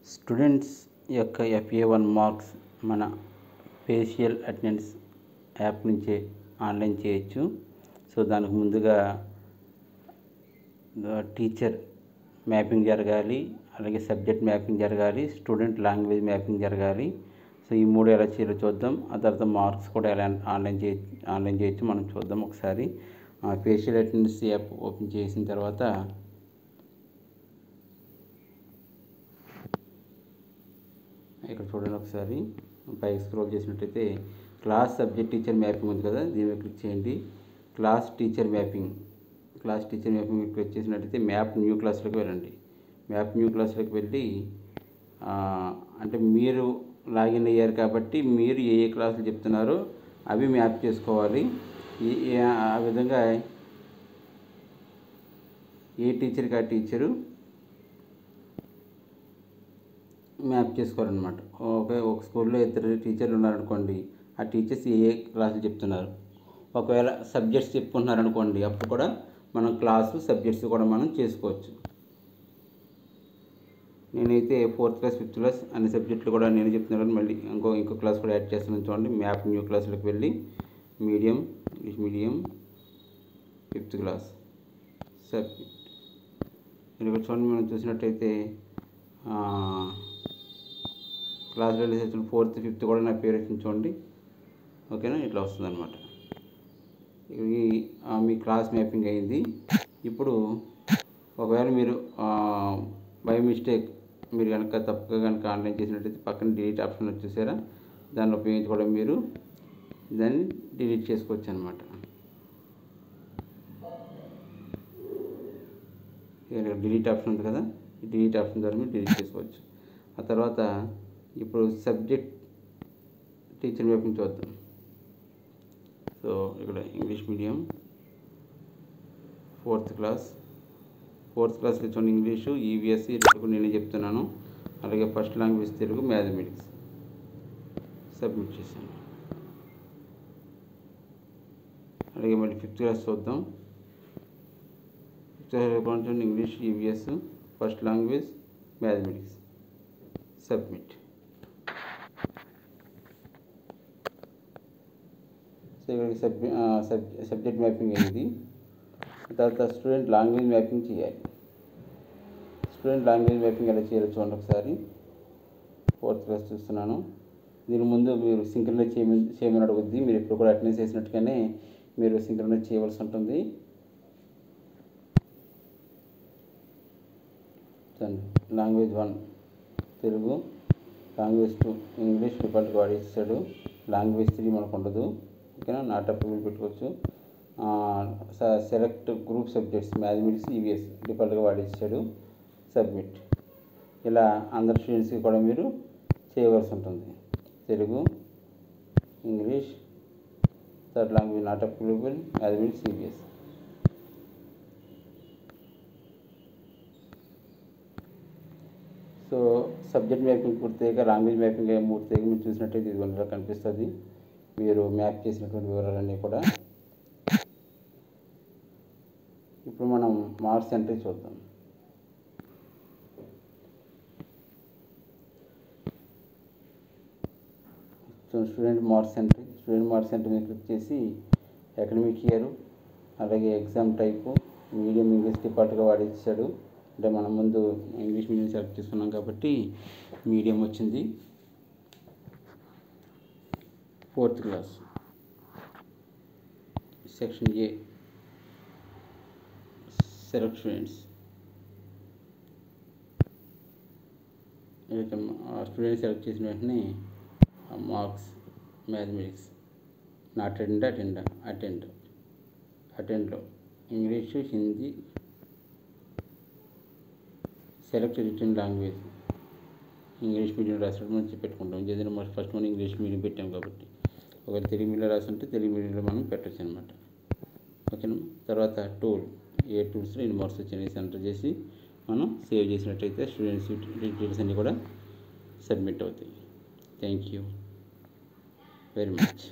Students యొక్క FA1 marks మన facial attendance app నుంచే ఆన్లైన్ చేయొచ్చు. సో దానికి ముందుగా టీచర్ మ్యాపింగ్ జరగాలి, అలాగే సబ్జెక్ట్ మ్యాపింగ్ జరగాలి, స్టూడెంట్ లాంగ్వేజ్ మ్యాపింగ్ జరగాలి. సో ఈ మూడు ఎలా చేయాలో చూద్దాం. ఆ తర్వాత మార్క్స్ కూడా ఎలా ఆన్లైన్ చేయొచ్చు మనం చూద్దాం. ఒకసారి ఫేషియల్ అటెండెన్స్ యాప్ ఓపెన్ చేసిన తర్వాత ఇక్కడ చూడండి, ఒకసారి పైకి స్క్రోల్ చేసినట్టయితే క్లాస్ సబ్జెక్ట్ టీచర్ మ్యాపింగ్ ఉంది కదా, దీని మీద క్లిక్ చేయండి. క్లాస్ టీచర్ మ్యాపింగ్ క్లిక్ చేసినట్టయితే మ్యాప్ న్యూ క్లాస్లోకి వెళ్ళండి. మ్యాప్ న్యూ క్లాస్లోకి వెళ్ళి అంటే మీరు లాగిన్ అయ్యారు కాబట్టి మీరు ఏ క్లాసులు చెప్తున్నారో అవి మ్యాప్ చేసుకోవాలి. ఆ విధంగా ఏ టీచర్కి ఆ టీచరు మ్యాప్ చేసుకోవాలన్నమాట. ఒక స్కూల్లో ఇద్దరు టీచర్లు ఉన్నారనుకోండి, ఆ టీచర్స్ ఏ క్లాసులు చెప్తున్నారు. ఒకవేళ సబ్జెక్ట్స్ చెప్పుకుంటున్నారనుకోండి, అప్పుడు కూడా మనం క్లాసు సబ్జెక్ట్స్ కూడా మనం చేసుకోవచ్చు. నేనైతే 4th క్లాస్ 5th క్లాస్ అన్ని సబ్జెక్టులు కూడా నేను చెప్తున్నాను. మళ్ళీ ఇంకో క్లాస్ కూడా యాడ్ చేస్తున్నాను. చూడండి, మ్యాప్ న్యూ క్లాస్లోకి వెళ్ళి English medium 5th class subject ఇక్కడ చూడండి. మనం చూసినట్టయితే క్లాస్ రిలీజేషన్ 4th 5th కూడా నా పేరు వచ్చింది చూడండి. ఓకేనా, ఇట్లా వస్తుంది అనమాట. ఇవి మీ క్లాస్ మ్యాపింగ్ అయింది. ఇప్పుడు ఒకవేళ మీరు బై మిస్టేక్ మీరు కనుక తప్పుగా కనుక ఆన్లైన్ చేసినట్టయితే పక్కన డిలీట్ ఆప్షన్ వచ్చేసారా, దాన్ని ఉపయోగించుకోవడం మీరు దాన్ని డిలీట్ చేసుకోవచ్చు అనమాట. డిలీట్ ఆప్షన్ ఉంది కదా, ఈ డిలీట్ ఆప్షన్ ద్వారా మీరు డిలీట్ చేసుకోవచ్చు. ఆ తర్వాత ఇప్పుడు సబ్జెక్ట్ టీచర్ మ్యాపింగ్ చూద్దాం. సో ఇక్కడ ఇంగ్లీష్ మీడియం 4th క్లాస్ చూడండి. ఇంగ్లీషు EVS తెలుగు నేనే చెప్తున్నాను. అలాగే first language Telugu, mathematics submit చేశాను. అలాగే మళ్ళీ 5th క్లాస్ చూద్దాం. 5th క్లాస్ చూడండి, English EVS first language mathematics submit. So ఇక్కడ సబ్జెక్ట్ మ్యాపింగ్ అయింది. తర్వాత స్టూడెంట్ లాంగ్వేజ్ మ్యాపింగ్ చేయాలి. స్టూడెంట్ లాంగ్వేజ్ మ్యాపింగ్ ఎలా చేయాలో చూడండి ఒకసారి. 4th క్లాస్ చూస్తున్నాను. దీని ముందు మీరు సింక్రనైజ్ చేయమని అడుగుద్ది. మీరు ఎప్పుడు కూడా అటెండెన్స్ చేసినట్టుగానే మీరు సింక్రనైజ్ చేయవలసి ఉంటుంది. లాంగ్వేజ్ 1 తెలుగు, లాంగ్వేజ్ 2 ఇంగ్లీష్ డిఫాల్ట్గా వాడేసాడు. లాంగ్వేజ్ 3 మనకు ఉండదు. ఓకేనా, నాట్ అప్రూవల్ పెట్టుకోవచ్చు. Select group subjects mathematics EVS డిఫాల్ట్గా వాడేసాడు. సబ్మిట్. ఇలా అందరు స్టూడెంట్స్కి కూడా మీరు చేయవలసి ఉంటుంది. Telugu, English, third language not approval, mathematics EVS. So subject mapping పూర్తిగా లాంగ్వేజ్ మ్యాపింగ్ పూర్తిగా మీరు చూసినట్టయితే ఇది ఇలా కనిపిస్తుంది. మీరు మ్యాప్ చేసినటువంటి వివరాలన్నీ కూడా. ఇప్పుడు మనం మార్క్స్ ఎంట్రీ చూద్దాం. స్టూడెంట్ మార్క్స్ ఎంట్రీ మీద క్లిక్ చేసి అకాడమిక్ ఇయర్, అలాగే ఎగ్జామ్ టైపు మీడియం ఇంగ్లీష్ డిఫాల్ట్గా వాడేసాడు. అంటే మనం ముందు ఇంగ్లీష్ మీడియం సెలెక్ట్ చేసుకున్నాం కాబట్టి మీడియం వచ్చింది. 4th class section A select students. Students select చేసిన వెంటనే మార్క్స్ మ్యాథమెటిక్స్ నాట్ అటెండ్లో English, Hindi, select return language English medium రాసినట్టు మనం పెట్టుకుంటాం. ఏదైనా ఫస్ట్ మనం ఇంగ్లీష్ మీడియం పెట్టాం కాబట్టి, ఒకవేళ తెలుగు మీడియం రాసుంటే తెలుగు మీడియంలో మనం పెట్టచ్చు అనమాట. ఓకేనా, తర్వాత ఏ టూల్స్లో ఎన్ని మార్క్స్ వచ్చాయని ఎంటర్ చేసి మనం సేవ్ చేసినట్టయితే స్టూడెంట్స్ డీటెయిల్స్ అన్నీ కూడా సబ్మిట్ అవుతాయి. Thank you very much.